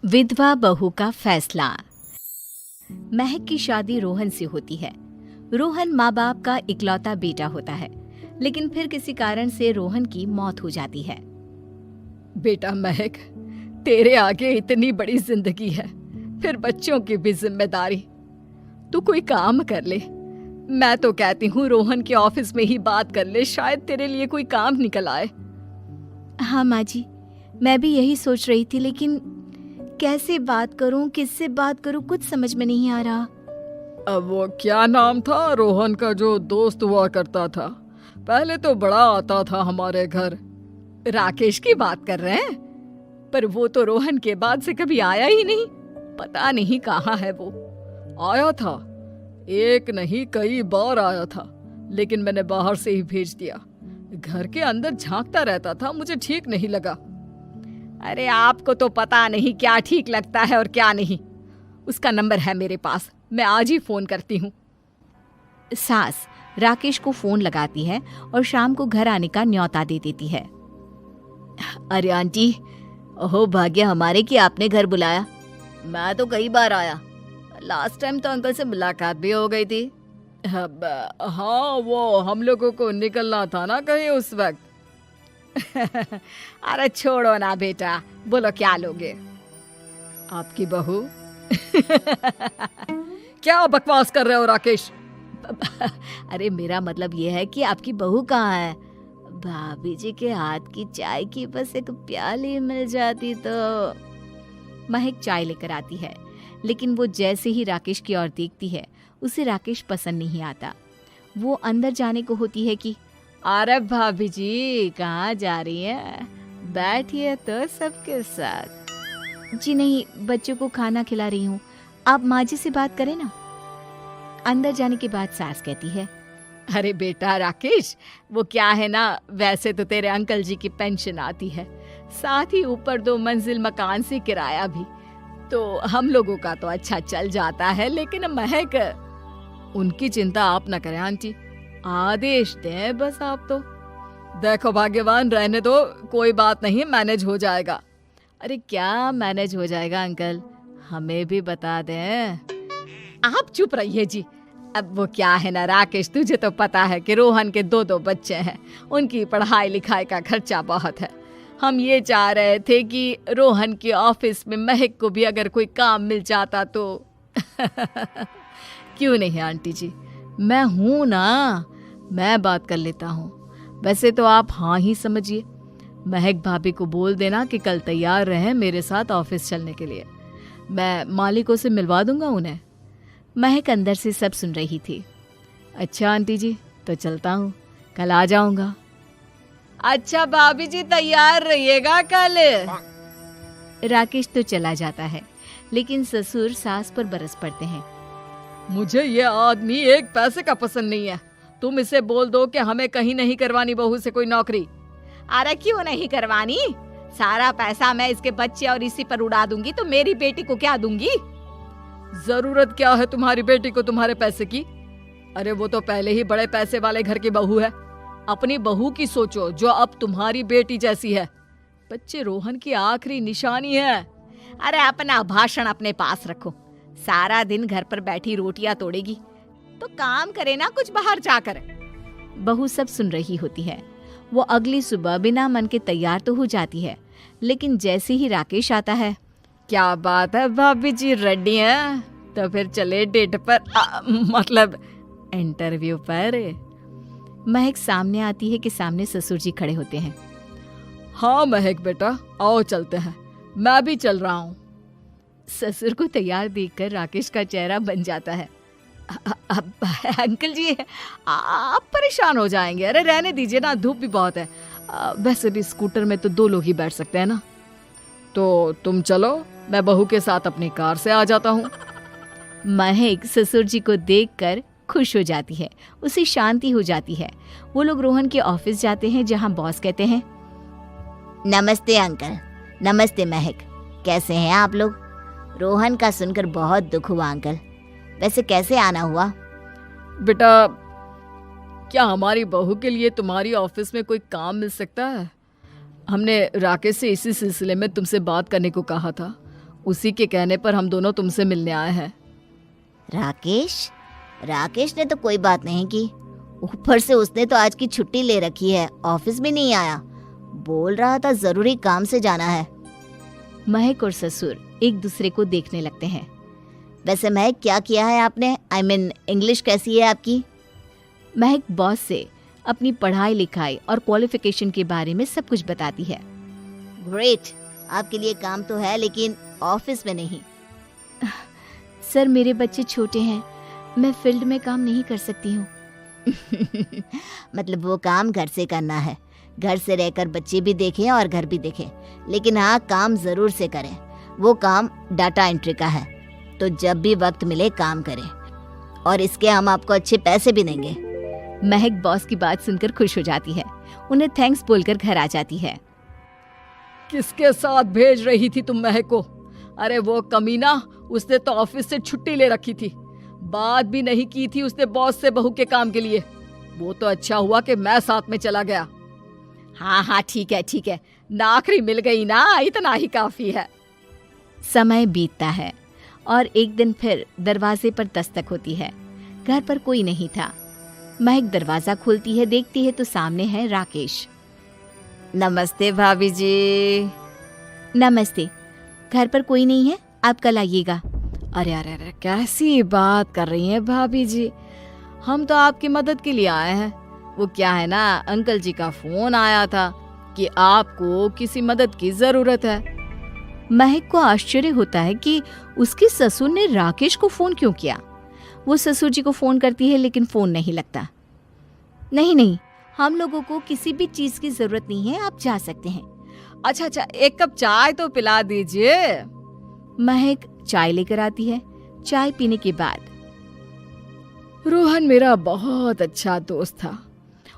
विधवा बहू का फैसला। महक की शादी रोहन से होती है। रोहन माँ बाप का इकलौता बेटा होता है, लेकिन फिर किसी कारण से रोहन की मौत हो जाती है। बेटा महक, तेरे आगे इतनी बड़ी जिंदगी है, फिर बच्चों की भी जिम्मेदारी। तू कोई काम कर ले। मैं तो कहती हूँ रोहन के ऑफिस में ही बात कर ले, शायद तेरे लिए कोई काम निकल आए। हाँ माँ जी, मैं भी यही सोच रही थी, लेकिन कैसे बात करूं, किससे बात करूं, कुछ समझ में नहीं आ रहा। अब वो क्या नाम था रोहन का जो दोस्त हुआ करता था, पहले तो बड़ा आता था हमारे घर। राकेश की बात कर रहे हैं? पर वो तो रोहन के बाद से कभी आया ही नहीं, पता नहीं कहाँ है वो। आया था, एक नहीं कई बार आया था, लेकिन मैंने बाहर से ही भेज दिया। घर के अंदर झांकता रहता था, मुझे ठीक नहीं लगा। अरे आपको तो पता नहीं क्या ठीक लगता है और क्या नहीं। उसका नंबर है मेरे पास, मैं आज ही फोन करती हूँ। सास राकेश को फोन लगाती है और शाम को घर आने का न्योता दे देती है। अरे आंटी, ओहो भाग्य हमारे कि आपने घर बुलाया। मैं तो कई बार आया, लास्ट टाइम तो अंकल से मुलाकात भी हो गई थी। हाँ, वो हम लोगों को निकलना था ना कहीं उस वक्त। अरे छोड़ो ना बेटा, बोलो क्या लोगे? आपकी बहू। क्या बकवास कर रहे हो राकेश? अरे मेरा मतलब ये है कि आपकी बहू कहाँ है? भाभी जी के हाथ की चाय की बस एक प्याली मिल जाती तो। महक चाय लेकर आती है, लेकिन वो जैसे ही राकेश की ओर देखती है, उसे राकेश पसंद नहीं आता। वो अंदर जाने को होती है कि अरे भाभी जी कहाँ जा रही हैं? बैठिए तो सबके साथ। जी नहीं, बच्चों को खाना खिला रही हूँ, आप माँ जी से बात करें ना। अंदर जाने के बाद सास कहती है, अरे बेटा राकेश, वो क्या है ना, वैसे तो तेरे अंकल जी की पेंशन आती है, साथ ही ऊपर 2 मंजिल मकान से किराया भी, तो हम लोगों का तो अच्छा चल जाता है। लेकिन महक, उनकी चिंता आप न करें आंटी, आदेश दें बस आप तो। देखो भाग्यवान, रहने दो, कोई बात नहीं, मैनेज हो जाएगा। अरे क्या मैनेज हो जाएगा अंकल, हमें भी बता दें। आप चुप रहिए जी। अब वो क्या है ना राकेश, तुझे तो पता है कि रोहन के 2 बच्चे हैं, उनकी पढ़ाई लिखाई का खर्चा बहुत है। हम ये चाह रहे थे कि रोहन के ऑफिस में महक को भी अगर कोई काम मिल जाता तो। क्यों नहीं आंटी जी, मैं हूं ना, मैं बात कर लेता हूँ। वैसे तो आप हाँ ही समझिए। महक भाभी को बोल देना कि कल तैयार रहें मेरे साथ ऑफिस चलने के लिए। मैं मालिकों से मिलवा दूंगा उन्हें। महक अंदर से सब सुन रही थी। अच्छा आंटी जी, तो चलता हूँ, कल आ जाऊंगा। अच्छा भाभी जी, तैयार रहिएगा कल। राकेश तो चला जाता है, लेकिन ससुर सास पर बरस पड़ते हैं। मुझे ये आदमी एक पैसे का पसंद नहीं है। तुम इसे बोल दो कि हमें कहीं नहीं करवानी बहू से कोई नौकरी। अरे क्यों नहीं करवानी? सारा पैसा मैं इसके बच्चे और इसी पर उड़ा दूंगी, तो मेरी बेटी को क्या दूंगी? जरूरत क्या है तुम्हारी बेटी को तुम्हारे पैसे की? अरे वो तो पहले ही बड़े पैसे वाले घर की बहू है। अपनी बहू की सोचो जो अब तुम्हारी बेटी जैसी है। बच्चे रोहन की आखिरी निशानी है। अरे अपना भाषण अपने पास रखो। सारा दिन घर पर बैठी रोटियां तोड़ेगी, तो काम करे ना कुछ बाहर जाकर। बहू सब सुन रही होती है। वो अगली सुबह बिना मन के तैयार तो हो जाती है, लेकिन जैसे ही राकेश आता है, क्या बात है भाभी जी, रेडी हैं? तो फिर चले डेट पर, मतलब इंटरव्यू पर। महक सामने आती है कि सामने ससुर जी खड़े होते हैं। हाँ महक बेटा, आओ चलते हैं, मैं भी चल रहा हूँ। ससुर को तैयार देखकर राकेश का चेहरा बन जाता है। अंकल जी, आप परेशान हो जाएंगे। अरे रहने दीजिए ना, धूप भी बहुत है। वैसे भी स्कूटर में तो 2 लोग ही बैठ सकते हैं ना। तो तुम चलो, मैं बहू के साथ अपनी कार से आ जाता हूँ। महक ससुर जी को देखकर खुश हो जाती है, उसे शांति हो जाती है। वो लोग रोहन के ऑफिस जाते हैं, जहाँ बॉस कहते हैं, नमस्ते अंकल। नमस्ते महक, कैसे हैं आप लोग? रोहन का सुनकर बहुत दुख हुआ अंकल। वैसे कैसे आना हुआ? बेटा, क्या हमारी बहू के लिए तुम्हारी ऑफिस में कोई काम मिल सकता है? हमने राकेश से इसी सिलसिले में तुमसे बात करने को कहा था। उसी के कहने पर हम दोनों तुमसे मिलने आए हैं। राकेश ने तो कोई बात नहीं की, ऊपर से उसने तो आज की छुट्टी ले रखी है, ऑफिस भी नहीं आया, बोल रहा था जरूरी काम से जाना है। महक और ससुर एक दूसरे को देखने लगते हैं। वैसे महक क्या किया है आपने? आई मीन इंग्लिश कैसी है आपकी? महक बॉस से अपनी पढ़ाई लिखाई और क्वालिफिकेशन के बारे में सब कुछ बताती है। ग्रेट, आपके लिए काम तो है लेकिन ऑफिस में नहीं। सर मेरे बच्चे छोटे हैं, मैं फील्ड में काम नहीं कर सकती हूँ। मतलब वो काम घर से करना है, घर से रहकर बच्चे भी देखें और घर भी देखें, लेकिन हाँ काम जरूर से करें। वो काम डाटा एंट्री का है, तो जब भी वक्त मिले काम करें, और इसके हम आपको अच्छे पैसे भी देंगे। महक बॉस की बात सुनकर खुश हो जाती है, उन्हें थैंक्स बोलकर घर आ जाती है। किसके साथ भेज रही थी तुम महक को? अरे वो कमीना, उसने तो ऑफिस से छुट्टी ले रखी थी, बात भी नहीं की थी उसने बॉस से बहू के काम के लिए। वो तो अच्छा हुआ कि मैं साथ में चला गया। हाँ ठीक है, नौकरी मिल गई ना, इतना ही काफी है। समय बीतता है और एक दिन फिर दरवाजे पर दस्तक होती है। घर पर कोई नहीं था। महक दरवाजा खोलती है, देखती है तो सामने है राकेश। नमस्ते भाभी जी। नमस्ते, घर पर कोई नहीं है, आप कल आइएगा। अरे कैसी बात कर रही हैं भाभी जी, हम तो आपकी मदद के लिए आए हैं। वो क्या है ना, अंकल जी का फोन आया था कि आपको किसी मदद की जरूरत है। महक को आश्चर्य होता है कि उसके ससुर ने राकेश को फोन क्यों किया। वो ससुर जी को फोन करती है लेकिन फोन नहीं लगता। नहीं, हम लोगों को किसी भी चीज की जरूरत नहीं है, आप जा सकते हैं। अच्छा, एक कप चाय तो पिला दीजिए। महक चाय लेकर आती है। चाय पीने के बाद, रोहन मेरा बहुत अच्छा दोस्त था,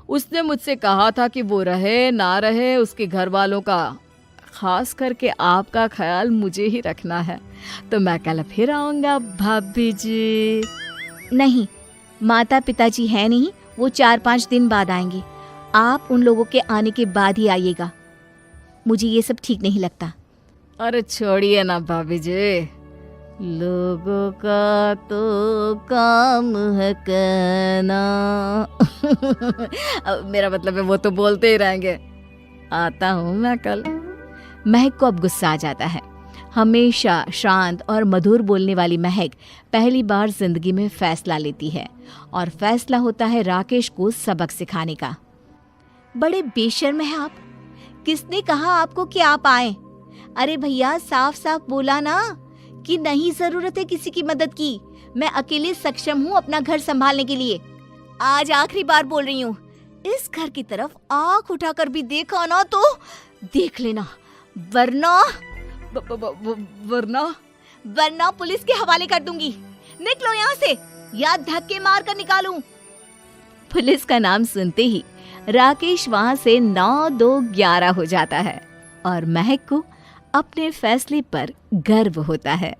उसने मुझसे कहा था कि वो रहे ना रहे उसके घर वालों का, खास करके आपका ख्याल मुझे ही रखना है, तो मैं कल फिर आऊंगा भाभी जी। नहीं, माता पिताजी है नहीं, वो 4-5 दिन बाद आएंगे, आप उन लोगों के आने के बाद ही आइएगा। मुझे ये सब ठीक नहीं लगता। अरे छोड़िए ना भाभी जी, लोगों का तो काम है कहना। मेरा मतलब है वो तो बोलते ही रहेंगे। आता हूँ मैं कल। महक को अब गुस्सा आ जाता है। हमेशा शांत और मधुर बोलने वाली महक पहली बार जिंदगी में फैसला लेती है, और फैसला होता है राकेश को सबक सिखाने का। बड़े बेशर्म हैं आप, किसने कहा आपको कि आप आए? अरे भैया, साफ साफ बोला ना कि नहीं जरूरत है किसी की मदद की, मैं अकेले सक्षम हूँ अपना घर संभालने के लिए। आज आखिरी बार बोल रही हूँ, इस घर की तरफ आंख उठाकर भी देखा ना तो देख लेना, वरना पुलिस के हवाले कर दूंगी। निकलो यहाँ से, या धक्के मार कर निकालूं। पुलिस का नाम सुनते ही राकेश वहां से 9-2-11 हो जाता है, और महक को अपने फैसले पर गर्व होता है।